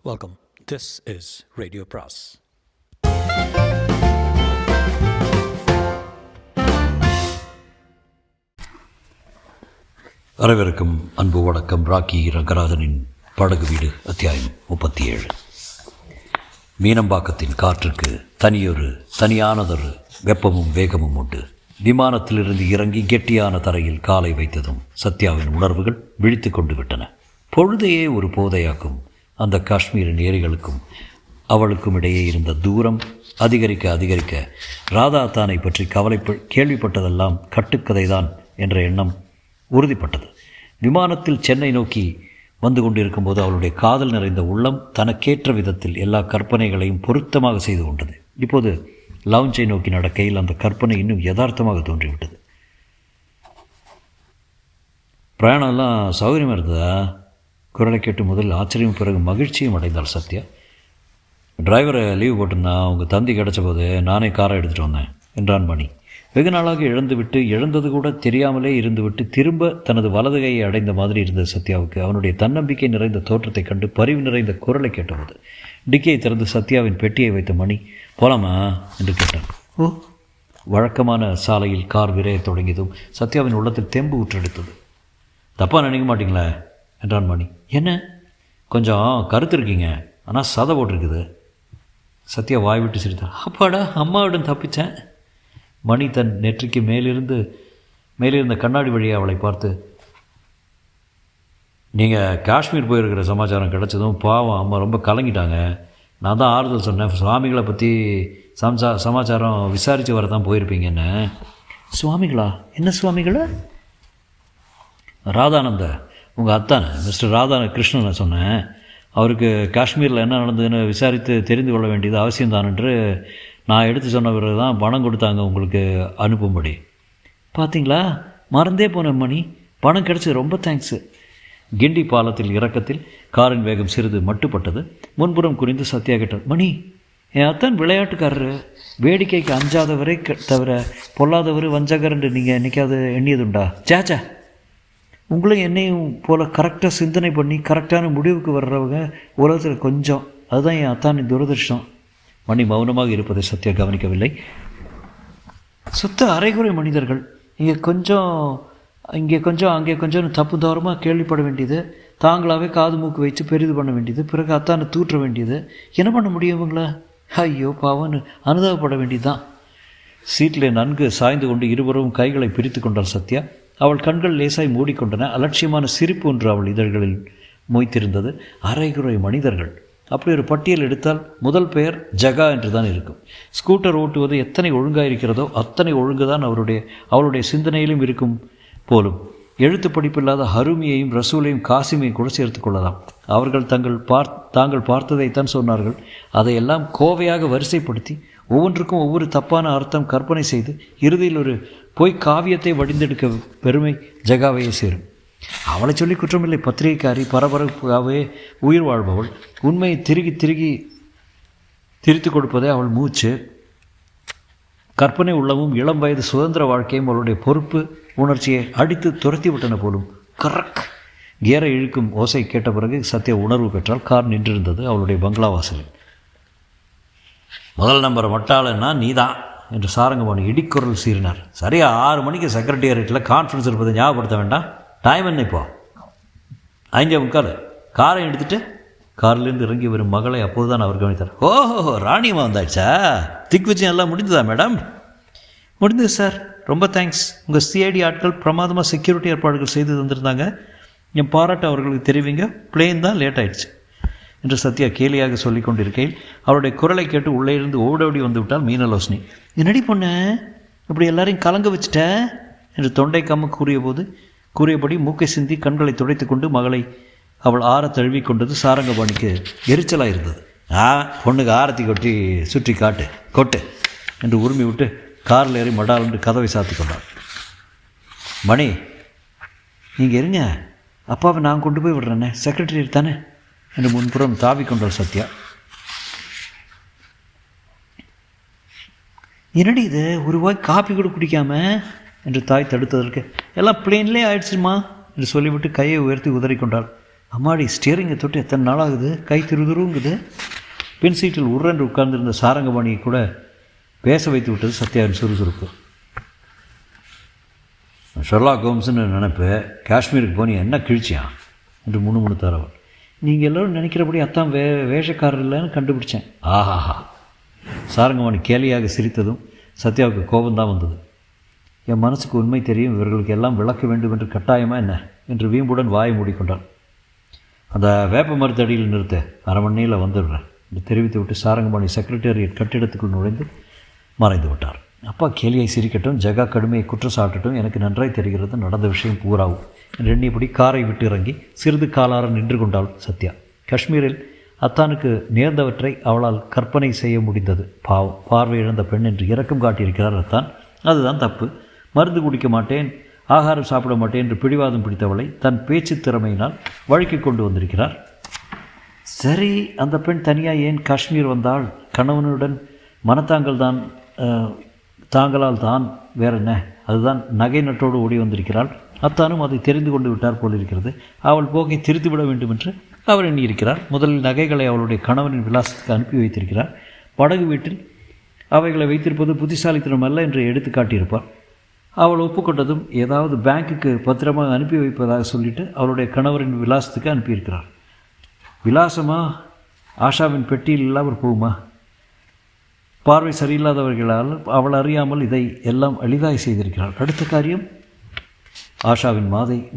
Welcome. This is Radio Pras. அனைவருக்கும் அன்பு வணக்கம். ராக்கி ரங்கராஜனின் படகு வீடு அத்தியாயம் 37. மீனம்பாக்கத்தின் காற்றுக்கு தனியானதொரு வெப்பமும் வேகமும் உண்டு. விமானத்திலிருந்து இறங்கி கெட்டியான தரையில் காலை வைத்ததும் சத்யாவின் உணர்வுகள் விழித்து கொண்டு விட்டன. பொழுதையே ஒரு போதையாக்கும் அந்த காஷ்மீரின் ஏரிகளுக்கும் அவளுக்கும் இடையே இருந்த தூரம் அதிகரிக்க ராதா தானை பற்றி கேள்விப்பட்டதெல்லாம் கட்டுக்கதைதான் என்ற எண்ணம் உறுதிப்பட்டது. விமானத்தில் சென்னை நோக்கி வந்து கொண்டிருக்கும்போது அவளுடைய காதல் நிறைந்த உள்ளம் தனக்கேற்ற விதத்தில் எல்லா கற்பனைகளையும் பொருத்தமாக செய்து கொண்டது. இப்போது லவுஞ்சை நோக்கி நடக்கையில் அந்த கற்பனை இன்னும் யதார்த்தமாக தோன்றிவிட்டது. பிரயாணம்லாம் சௌகரியமாக இருந்ததா? குரலை கேட்டு முதல் ஆச்சரியம், பிறகு மகிழ்ச்சியும் அடைந்தாள் சத்யா. டிரைவரை லீவ் போட்டிருந்தான், அவங்க தந்தி கிடச்ச போது நானே காரை எடுத்துகிட்டு வந்தேன் என்றான் மணி. வெகு நாளாக இழந்தது கூட தெரியாமலே இருந்துவிட்டு திரும்ப தனது வலது கையை அடைந்த மாதிரி இருந்தது சத்யாவுக்கு. அவனுடைய தன்னம்பிக்கை நிறைந்த தோற்றத்தை கண்டு பரிவு நிறைந்த குரலை கேட்டபோது டிக்கியை திறந்து சத்யாவின் பெட்டியை வைத்த மணி, போலாமா என்று கேட்டான். ஓ. வழக்கமான சாலையில் கார் விரைய தொடங்கியதும் சத்யாவின் உள்ளத்தில் தெம்பு ஊற்றெடுத்தது. தப்பாக நினைக்க மாட்டிங்களே என்றான் மணி. என்ன? கொஞ்சம் கருத்து இருக்கீங்க, ஆனால் சதை போட்டிருக்குது. சத்யா வாய்விட்டு சிரித்தாள். அப்பாடா, அம்மாவிடம் தப்பித்தேன். மணி தன் நெற்றிக்கு மேலிருந்த கண்ணாடி வழியை அவளை பார்த்து, நீங்கள் காஷ்மீர் போயிருக்கிற சமாச்சாரம் கிடச்சதும் பாவம் அம்மா ரொம்ப கலங்கிட்டாங்க. நான் தான் ஆறுதல் சொன்னேன், சுவாமிகளை பற்றி சமாச்சாரம் விசாரித்து வர தான் போயிருப்பீங்கன்னு. சுவாமிகளா? என்ன சுவாமிகளா? ராதானந்த, உங்கள் அத்தானை மிஸ்டர் ராதா கிருஷ்ணனை சொன்னேன். அவருக்கு காஷ்மீரில் என்ன நடந்ததுன்னு விசாரித்து தெரிந்து கொள்ள வேண்டியது அவசியம்தான் என்று நான் எடுத்து சொன்ன பிறகு தான் பணம் கொடுத்தாங்க உங்களுக்கு அனுப்பும்படி. பார்த்தீங்களா, மறந்தே போன மணி, பணம் கிடச்சி ரொம்ப தேங்க்ஸு. கிண்டி பாலத்தில் இறக்கத்தில் காரின் வேகம் சிறிது மட்டுப்பட்டது. முன்புறம் குறிந்து சத்யா கேட்டார். மணி, என் அத்தான் விளையாட்டுக்காரரு, வேடிக்கைக்கு அஞ்சாதவரை தவிர பொல்லாதவர் வஞ்சகர் என்று நீங்கள் என்னைக்காவது எண்ணியதுண்டா? சேச்சா, உங்களும் என்னையும் போல் கரெக்டாக சிந்தனை பண்ணி கரெக்டான முடிவுக்கு வர்றவங்க உலகத்தில் கொஞ்சம். அதுதான் என் அத்தானின் துரதிருஷ்டம். மணி மௌனமாக இருப்பதை சத்யா கவனிக்கவில்லை. சுத்த அரைகுறை மனிதர்கள். இங்கே கொஞ்சம் அங்கே கொஞ்சம் தப்பு தவறமாக கேள்விப்பட வேண்டியது, தாங்களாகவே காது மூக்கு வச்சு பெரிது பண்ண வேண்டியது, பிறகு அத்தானை தூற்ற வேண்டியது. என்ன பண்ண முடியும் இவங்கள? ஐயோ பாவன்னு அனுதாபப்பட வேண்டியது தான். சீட்டில் நன்கு சாய்ந்து கொண்டு இருவரும் கைகளை பிரித்து கொண்டாள் சத்யா. அவள் கண்கள் லேசாய் மூடிக்கொண்டன. அலட்சியமான சிரிப்பு ஒன்று அவள் இதழ்களில் மொய்த்திருந்தது. அரைகுறை மனிதர்கள். அப்படி ஒரு பட்டியல் எடுத்தால் முதல் பெயர் ஜகா என்று தான் இருக்கும். ஸ்கூட்டர் ஓட்டுவது எத்தனை ஒழுங்காக இருக்கிறதோ அத்தனை ஒழுங்கு தான் அவளுடைய சிந்தனையிலும் இருக்கும் போலும். எழுத்து படிப்பில்லாத ஹருமியையும் ரசூலையும் காசிமையும் கூட சேர்த்து கொள்ளலாம். அவர்கள் தாங்கள் பார்த்ததைத்தான் சொன்னார்கள். அதையெல்லாம் கோவையாக வரிசைப்படுத்தி ஒவ்வொன்றுக்கும் ஒவ்வொரு தப்பான அர்த்தம் கற்பனை செய்து இறுதியில் ஒரு பொய் காவியத்தை வடிந்தெடுக்க பெருமை ஜகாவையே சேரும். அவளை சொல்லி குற்றமில்லை. பத்திரிகைக்காரி, பரபரப்பாகவே உயிர் வாழ்பவள். உண்மையை திரித்து கொடுப்பதே அவள் மூச்சு. கற்பனை உள்ளமும் இளம் வயது சுதந்திர வாழ்க்கையும் அவளுடைய பொறுப்பு உணர்ச்சியை அடித்து துரத்தி விட்டன போலும். கரக் கேரை இழுக்கும் ஓசை கேட்ட பிறகு சத்யா உணர்வு பெற்றால். கார் நின்றிருந்தது அவளுடைய பங்களா வாசலில். முதல் நம்பர் மட்டாளன்னா நீ தான் என்று சாரங்கபாணி இடிக்குரல் சீறினார். சரியா 6 மணிக்கு செக்ரட்டேரியட்டில் கான்ஃபரன்ஸ் இருப்பதை ஞாபகப்படுத்த வேண்டாம். டைம் என்ன இப்போ? 5:45. காரை எடுத்துகிட்டு காரிலிருந்து இறங்கி வரும் மகளை அப்போது தான் அவர் கவனித்தார். ஓஹோ, ராணியம்மா வந்தாச்சா? திக்விஜயம் எல்லாம் முடிந்ததா மேடம்? முடிந்தது சார், ரொம்ப தேங்க்ஸ். உங்கள் சிஐடி ஆட்கள் பிரமாதமாக செக்யூரிட்டி ஏற்பாடுகள் செய்து தந்திருந்தாங்க. என் பாராட்டு அவர்களுக்கு தெரிவிங்க. பிளேன் தான் லேட் ஆயிடுச்சு என்று சத்யா கேலியாக சொல்லி கொண்டிருக்கையில் அவருடைய குரலை கேட்டு உள்ளே இருந்து ஓடோடி வந்து விட்டால் மீனலோசினி. என்னடி பொண்ணு, இப்படி எல்லாரையும் கலங்க வச்சுட்ட என்று தொண்டை கம்ம கூறியபடி மூக்கை சிந்தி கண்களை துடைத்து கொண்டு மகளை அவள் ஆற தழுவி கொண்டது சாரங்கபாணிக்கு எரிச்சலாக இருந்தது. பொண்ணுக்கு ஆரத்தி கொட்டி சுற்றி கொட்டு என்று உரிமை விட்டு காரில் ஏறி மடால் என்று கதவை சாத்தி கொண்டாள். மணி, நீங்கள் இருங்க, அப்பாவை நான் கொண்டு போய் விடுறேன்னே, செக்ரட்டரியேட் தானே என்று முன்புறம் தாவி கொண்டாள் சத்யா. என்னடி இது, ஒரு வாய் காப்பி கூட குடிக்காம என்று தாய் தடுத்ததற்கு, எல்லாம் பிளேன்லேயே ஆயிடுச்சுமா என்று சொல்லிவிட்டு கையை உயர்த்தி உதறிக்கொண்டாள். அம்மாடி, ஸ்டியரிங்கை தொட்டு எத்தனை நாள் ஆகுது, கை திருதுருங்குது. பின் சீட்டில் உருண்டு உட்கார்ந்திருந்த சாரங்கபாணியை கூட பேச வைத்து விட்டது சத்யாவின் சுறுசுறுப்பு. ஷெர்லாக் ஹோம்ஸ்னு நினைப்பு, காஷ்மீருக்கு போனி என்ன கிழிச்சியான் என்று முணுமுணுத்தார் அவள். நீங்கள் எல்லோரும் நினைக்கிறபடி அத்தான் வேஷக்காரர் இல்லைன்னு கண்டுபிடிச்சேன். ஆஹாஹா! சாரங்கபாணி கேலியாக சிரித்ததும் சத்யாவுக்கு கோபந்தான் வந்தது. என் மனசுக்கு உண்மை தெரியும், இவர்களுக்கு எல்லாம் விளக்க வேண்டும் என்று கட்டாயமாக என்ன என்று வீம்புடன் வாயை மூடிக்கொண்டாள். அந்த வேப்ப மருத்தடியில் நிறுத்த, அரை மணி நேரில் வந்துடுறேன் என்று தெரிவித்து விட்டு சாரங்கபாணி செக்ரட்டேரியட் கட்டிடத்துக்குள் நுழைந்து மறைந்து விட்டார். அப்பா கேலியை சிரிக்கட்டும், ஜகா கடுமையை குற்றம் சாட்டட்டும், எனக்கு நன்றாய் தெரிகிறது நடந்த விஷயம் பூராவும் என்று எண்ணியபடி காரை விட்டு இறங்கி சிறிது காலார நின்று கொண்டாள் சத்யா. காஷ்மீரில் அத்தானுக்கு நேர்ந்தவற்றை அவளால் கற்பனை செய்ய முடிந்தது. பாவம், பார்வை இழந்த பெண் என்று இரக்கம் காட்டியிருக்கிறார் அத்தான். அதுதான் தப்பு. மருந்து குடிக்க மாட்டேன், ஆகாரம் சாப்பிட மாட்டேன் என்று பிடிவாதம் பிடித்தவளை தன் பேச்சு திறமையினால் வழிக்கு கொண்டு வந்திருக்கிறார். சரி, அந்த பெண் தனியாக ஏன் காஷ்மீர் வந்தாள்? கணவனுடன் மனத்தாங்கல் தான், தாங்களால் தான், வேற என்ன? அதுதான் நகை நட்டோடு ஓடி வந்திருக்கிறாள். அத்தானும் அதை தெரிந்து கொண்டு விட்டார் போலிருக்கிறது. அவள் போக்கை திருத்திவிட வேண்டும் என்று அவர் எண்ணியிருக்கிறார். முதலில் நகைகளை அவளுடைய கணவனின் விலாசத்துக்கு அனுப்பி வைத்திருக்கிறார். படகு வீட்டில் அவைகளை வைத்திருப்பது புத்திசாலித்தனம் அல்ல என்று எடுத்து காட்டியிருப்பார். அவள் ஒப்புக்கொண்டதும் ஏதாவது பேங்க்குக்கு பத்திரமாக அனுப்பி வைப்பதாக சொல்லிவிட்டு அவளுடைய கணவரின் விலாசத்துக்கு அனுப்பியிருக்கிறார். விலாசமா? ஆஷாவின் பெட்டியில் இல்லாமல் போகுமா? பார்வை சரியில்லாதவர்களால் அவள் அறியாமல் இதை எல்லாம் எளிதாய் செய்திருக்கிறாள். அடுத்த காரியம் ஆஷாவின்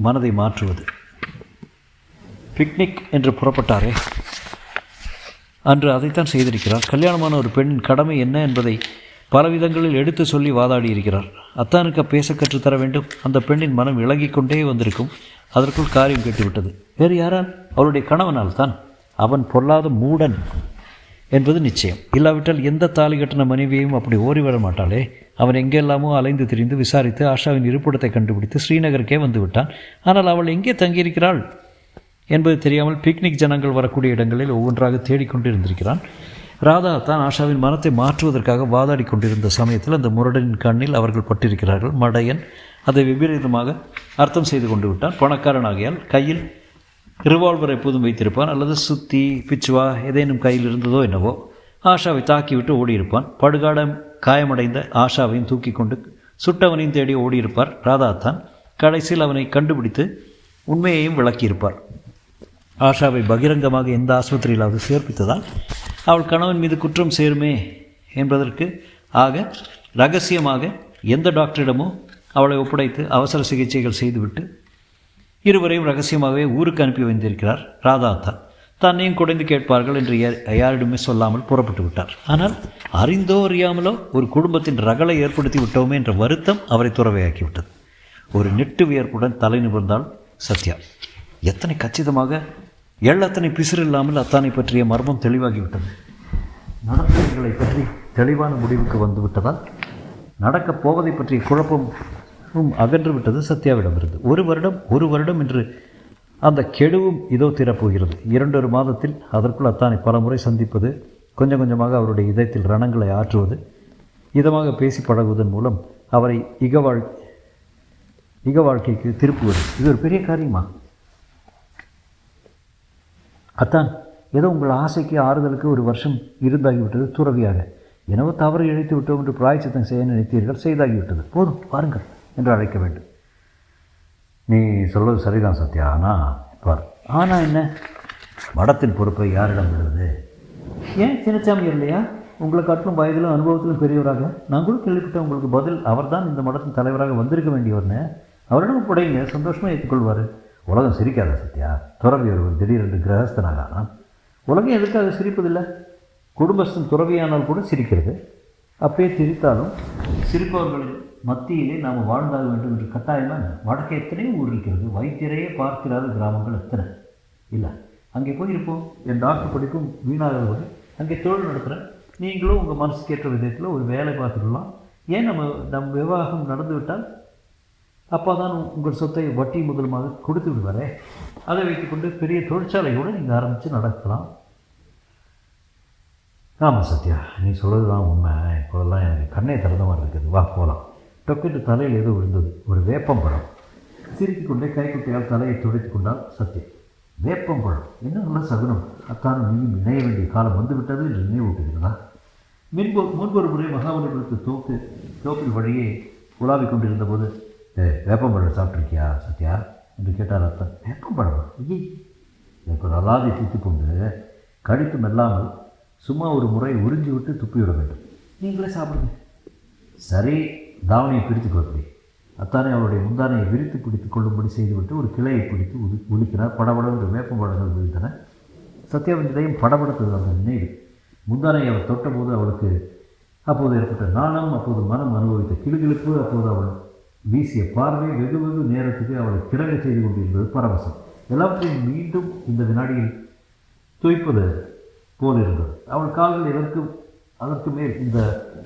மனதை மாற்றுவது. பிக்னிக் என்று புறப்பட்டாரே, அன்று அதைத்தான் செய்திருக்கிறார். கல்யாணமான ஒரு பெண்ணின் கடமை என்ன என்பதை பல விதங்களில் எடுத்து சொல்லி வாதாடி இருக்கிறார். அத்தானுக்கு பேச கற்றுத்தர வேண்டும். அந்த பெண்ணின் மனம் இளகிக் கொண்டே வந்திருக்கும். அதற்குள் காரியம் கேட்டுவிட்டது. வேறு யாரால்? அவளுடைய கணவனால் தான். அவன் பொல்லாத மூடன் என்பது நிச்சயம். இல்லாவிட்டால் எந்த தாலி கட்டின மனைவியையும் அப்படி ஓடிவிட மாட்டாளே. அவன் எங்கெல்லாமோ அலைந்து திரிந்து விசாரித்து ஆஷாவின் இருப்பிடத்தை கண்டுபிடித்து ஸ்ரீநகருக்கே வந்து விட்டான். ஆனால் அவள் எங்கே தங்கியிருக்கிறாள் என்பது தெரியாமல் பிக்னிக் ஜனங்கள் வரக்கூடிய இடங்களில் ஒவ்வொன்றாக தேடிக்கொண்டு இருந்திருக்கிறான். ராதா தான் ஆஷாவின் மனத்தை மாற்றுவதற்காக வாதாடி கொண்டிருந்த சமயத்தில் அந்த முரடனின் கண்ணில் அவர்கள் பட்டிருக்கிறார்கள். மடையன் அதை விபரீதமாக அர்த்தம் செய்து கொண்டு விட்டான். பணக்காரனாகியால் கையில் ரிவால்வர் எப்போதும் வைத்திருப்பான், அல்லது சுத்தி பிச்சுவா ஏதேனும் கையில் இருந்ததோ என்னவோ. ஆஷாவை தாக்கிவிட்டு ஓடியிருப்பான். படுகாடம் காயமடைந்த ஆஷாவையும் தூக்கி கொண்டு சுட்டவனையும் தேடி ஓடியிருப்பார் ராதாத்தான். கடைசியில் அவனை கண்டுபிடித்து உண்மையையும் விளக்கியிருப்பார். ஆஷாவை பகிரங்கமாக எந்த ஆஸ்பத்திரியிலாவது சேர்ப்பித்ததால் அவள் கணவன் மீது குற்றம் சேருமே என்பதற்கு ஆக இரகசியமாக எந்த டாக்டரிடமோ அவளை ஒப்படைத்து அவசர சிகிச்சைகள் செய்துவிட்டு இருவரையும் ரகசியமாகவே ஊருக்கு அனுப்பி வந்திருக்கிறார் ராதாத்தான். தன்னையும் குடைந்து கேட்பார்கள் என்று யாரிடமே சொல்லாமல் புறப்பட்டு விட்டார். ஆனால் அறிந்தோ அறியாமலோ ஒரு குடும்பத்தின் ரகளை ஏற்படுத்தி விட்டோமே என்ற வருத்தம் அவரை துறவையாக்கிவிட்டது. ஒரு நெட்டு வியர்ப்புடன் தலை நிமிர்ந்தாள் சத்யா. எத்தனை கச்சிதமாக, எள்ளத்தனை பிசிறு இல்லாமல் அத்தானை பற்றிய மர்மம் தெளிவாகிவிட்டது. நடப்பவர்களை பற்றி தெளிவான முடிவுக்கு வந்துவிட்டதால் நடக்கப் போவதை பற்றிய குழப்பமும் அகன்று விட்டது சத்யாவிடமிருந்து. ஒரு வருடம் என்று அந்த கெடுவும் இதோ தீரப்போகிறது. 2 மாதத்தில் அதற்குள் அத்தானை பல முறை சந்திப்பது, கொஞ்சம் கொஞ்சமாக அவருடைய இதயத்தில் ரணங்களை ஆற்றுவது, இதமாக பேசி பழகுவதன் மூலம் அவரை இக வாழ்க்கைக்கு திருப்புவது, இது ஒரு பெரிய காரியமா? அத்தான், ஏதோ உங்கள் ஆசைக்கு ஆறுதலுக்கு 1 வருஷம் இருந்தாகிவிட்டது துறவியாக. எனவோ தவறு இழைத்து விட்டோம் என்று பிராயச்சித்தம் செய்ய நினைத்தீர்கள், செய்தாகிவிட்டது. போதும் பாருங்கள் என்று அழைக்க வேண்டும். நீ சொல்வது சரிதான் சத்யா. ஆனால் என்ன? மடத்தின் பொறுப்பை யாரிடம் விடுவது? ஏன் சின்னச்சாமி இல்லையா? உங்களை காட்டிலும் வயதிலும் அனுபவத்திலும் பெரியவராக நான் கூட கேள்விப்பட்டேன். உங்களுக்கு பதில் அவர் தான் இந்த மடத்தின் தலைவராக வந்திருக்க வேண்டியவர்னு. அவரிடம் புடைங்க, சந்தோஷமாக ஏற்றுக்கொள்வார். உலகம் சிரிக்காத சத்யா. துறவி ஒருவர் திடீரென்று கிரகஸ்தனாக உலகம் எதுக்காக சிரிப்பதில்லை? குடும்பஸ்தன் துறவியானால் கூட சிரிக்கிறது. அப்பயே சிரித்தாலும் சிரிப்பவர்களின் மத்தியிலே நாம் வாழ்ந்தாக வேண்டும் என்று கட்டாயமாக. வடக்கே எத்தனையோ ஊர் இருக்கிறது, வைத்தியரையே பார்க்கிறாத கிராமங்கள் எத்தனை இல்லை. அங்கே போயிருப்போம். என் டாக்டர் படிப்பும் வீணாகிறபோது அங்கே தொழில் நடத்துகிறேன். நீங்களும் உங்கள் மனசுக்கு ஏற்ற விதத்தில் ஒரு வேலை பார்த்துக்கலாம். ஏன் நம் விவாகம் நடந்து விட்டால் அப்பா தான் உங்கள் சொத்தை வட்டி முதலுமாக கொடுத்து விடுவாரே. அதை வைத்துக்கொண்டு பெரிய தொழிற்சாலையோடு நீங்கள் ஆரம்பித்து நடக்கலாம். ஆமாம் சத்யா, நீ சொல்கிறது தான் உண்மை. இப்போதெல்லாம் எனக்கு கண்ணே திறந்த மாதிரி இருக்குது. வா போகலாம். டொக்கெட்டு தலையில் ஏதோ விழுந்தது. ஒரு வேப்பம் படம். சிரித்து கொண்டே கைக்குட்டையால் தலையை துடைத்து கொண்டால் சத்யா. வேப்பம்பழம் இன்னும் நல்ல சகுனம். அத்தான் நீயும் இணைய வேண்டிய காலம் வந்துவிட்டது என்று நினைவூட்டுகிறதா? முன்பொரு முறை மகாபலிபுரத்து தோப்பில் வழியே உலாவிக் கொண்டிருந்த போது, வேப்பம்பழம் சாப்பிட்ருக்கியா சத்யா என்று கேட்டார் அத்தன். வேப்பம்பழம் ஐயே, எனக்கு ஒரு அலாதி தூத்திக் கொண்டு கடித்து மெல்லாமல் சும்மா ஒரு முறை உறிஞ்சி விட்டு துப்பிவிட வேண்டும். நீங்களே சாப்பிடுங்க. சரி, தாவணியை பிரித்து கொடுப்பி. அத்தானே அவருடைய முந்தானையை விரித்து பிடித்து கொள்ளும்படி செய்துவிட்டு ஒரு கிளையை பிடித்து உலுக்கினார். படபடவென்று வேப்பம்பழங்கள் விழுந்தன. சத்யாவின் இதயம் படபடுத்தது அந்த நினைவு. முந்தானை அவர் தொட்டபோது அவளுக்கு அப்போது ஏற்பட்ட நாணம், அப்போது மனம் அனுபவித்த கிளுகிழுப்பு, அப்போது அவள் வீசிய பார்வை, வெகு நேரத்துக்கு அவளை கிடங்க செய்து கொண்டிருந்தது பரவசம். எல்லாவற்றையும் மீண்டும் இந்த வினாடியில் துய்ப்பது போல் இருந்தது. அவள் கால்கள் அதற்கு மேல் இந்த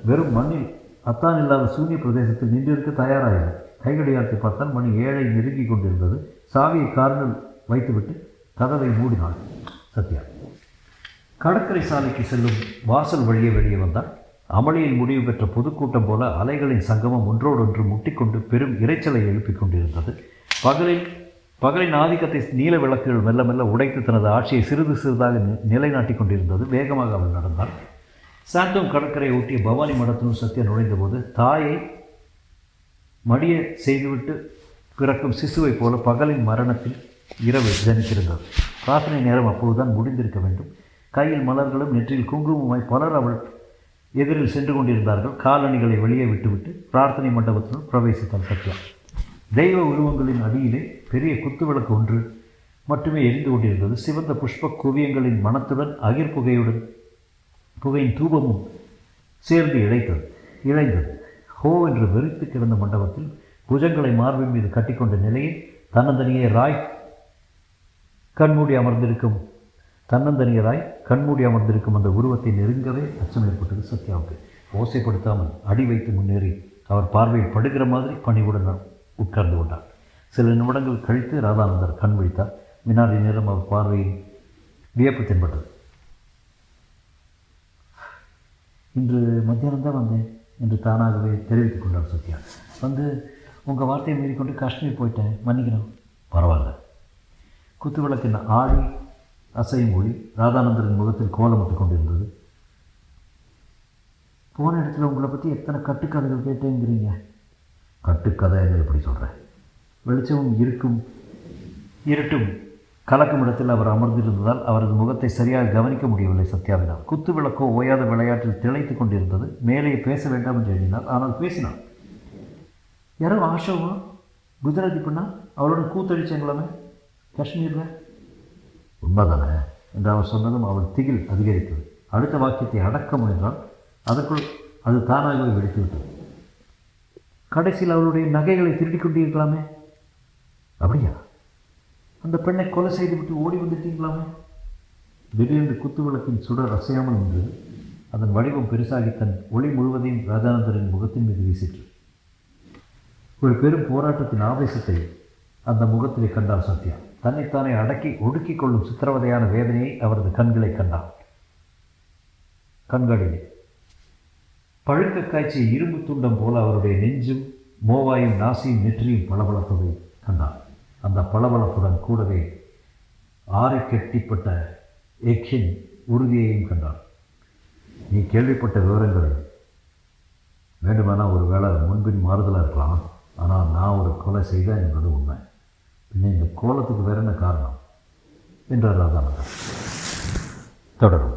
வெறும் மண்ணில் அத்தான் இல்லாத சூன்ய பிரதேசத்தில் நின்றிருக்க தயாராகிறது. கைகடியாரத்தை பார்த்தால் மணி 7 நெருங்கி கொண்டிருந்தது. சாவியை காரில் வைத்துவிட்டு கதவை மூடினாள் சத்யா. கடற்கரை சாலைக்கு செல்லும் வாசல் வழியே வெளியே வந்தால் அமளியில் முடிவு பெற்ற பொதுக்கூட்டம் போல அலைகளின் சங்கமம் ஒன்றோடொன்று முட்டிக்கொண்டு பெரும் இரைச்சலை எழுப்பிக் கொண்டிருந்தது. பகலின் ஆதிக்கத்தை நீல விளக்குகள் மெல்ல மெல்ல உடைத்து தனது ஆட்சியை சிறிதாக நிலைநாட்டி கொண்டிருந்தது. வேகமாக அவள் நடந்தாள். சாந்தோம் கடற்கரை ஒட்டிய பவானி மடத்தினும் சத்யா நுழைந்தபோது தாயை மடிய செய்துவிட்டு பிறக்கும் சிசுவை போல பகலின் மரணத்தில் இரவு ஜனித்திருந்தது. பிரார்த்தனை நேரம் அப்போதுதான் முடிந்திருக்க வேண்டும். கையில் மலர்களும் நெற்றியில் குங்குமமாய் பலர் அவள் எதிரில் சென்று கொண்டிருந்தார்கள். காலணிகளை வெளியே விட்டுவிட்டு பிரார்த்தனை மண்டபத்தினுள் பிரவேசித்தாள் சத்யா. தெய்வ உருவங்களின் அடியிலே பெரிய குத்துவிளக்கு ஒன்று மட்டுமே எரிந்து கொண்டிருந்தது. சிவந்த புஷ்ப குவியங்களின் மனத்துடன் அகிர் புகையின் தூபமும் சேர்ந்து இழைந்தது. ஹோ என்று வெறித்து கிடந்த மண்டபத்தில் புஜங்களை மார்பின் மீது கட்டிக்கொண்ட நிலையில் தன்னந்தனியே ராய் கண்மூடி அமர்ந்திருக்கும் அந்த உருவத்தை நெருங்கவே அச்சம் ஏற்பட்டது சத்யாவுக்கு. ஓசைப்படுத்தாமல் அடி வைத்து முன்னேறி அவர் பார்வையில் படுகிற மாதிரி பணிவுடன் உட்கார்ந்து கொண்டார். சில நிமிடங்கள் கழித்து ராதானந்தர் கண் விழித்தார். வினாடி நேரம் அவர் பார்வையில் வியப்பு தென்பட்டது. இன்று மத்தியானம் தான் வந்தேன் என்று தானாகவே தெரிவித்துக் கொண்டார் சத்யா. வந்து உங்கள் வார்த்தையை மீறிக்கொண்டு காஷ்மீர் போயிட்டேன், மன்னிக்கணும். பரவாயில்ல. குத்துவிளக்கின் ஆழி அசையும் ஒளி ராதானந்தரின் முகத்தில் கோலமிட்டு கொண்டிருந்தது. போன இடத்துல உங்களை பற்றி எத்தனை கட்டுக்கதைகள் கேட்டேங்கிறீங்க. கட்டுக்கதைன்னு எப்படி சொல்கிறேன்? வெளிச்சமும் இருட்டும் கலக்கும் இடத்தில் அவர் அமர்ந்திருந்ததால் அவரது முகத்தை சரியாக கவனிக்க முடியவில்லை சத்யாவினால். குத்து விளக்கோ ஓயாத விளையாட்டில் திளைத்து கொண்டிருந்தது. மேலே பேச வேண்டாம் என்று எண்ணினார். ஆனால் பேசினார். யாரோ ஆஷாவா குஜராத்தி பண்ணா அவளோட கூத்தடிச்சாங்களாமே காஷ்மீரில். உண்மைதானே என்று அவர் சொன்னதும் அவள் திகில் அதிகரித்தது. அடுத்த வாக்கியத்தை அடக்க முயன்றால் அதற்குள் அது தானாகவே வெடித்துவிட்டது. கடைசியில் அவளுடைய நகைகளை திருடி கொண்டிருக்கலாமே. அப்படியா? அந்த பெண்ணை கொலை செய்துவிட்டு ஓடி வந்துட்டீங்களாமே. திடீரென்று குத்துவிளக்கின் சுடர் அசையாமல் நின்றது. அதன் வடிவம் பெருசாகி தன் ஒளி முழுவதையும் ராஜானந்தரின் முகத்தின் மீது வீசிற்று. ஒரு பெரும் போராட்டத்தின் ஆவேசத்தை அந்த முகத்திலே கண்டார் சத்யா. தன்னைத்தானே அடக்கி ஒடுக்கிக் கொள்ளும் சித்திரவதையான வேதனையை அவரது கண்களை கண்டார். கண்களிலே பழுக்க காய்ச்சிய இரும்பு துண்டம் போல அவருடைய நெஞ்சும் மோவாயும் நாசியும் நெற்றியும் பளபளப்பதை கண்டார். அந்த பளபளப்புடன் கூடவே ஆறை கெட்டிப்பட்ட எக்கின் உறுதியையும் கண்டார். நீ கேள்விப்பட்ட விவரங்கள் வேண்டுமானால் ஒரு வேளை முன்பின் மாறுதலாக இருக்கலாம். ஆனால் நான் ஒரு கொலை செய்தேன் என்பது உண்மை. பின்ன இந்த கோலத்துக்கு வேற என்ன காரணம் என்றார் ராதானந்தர். தொடரும்.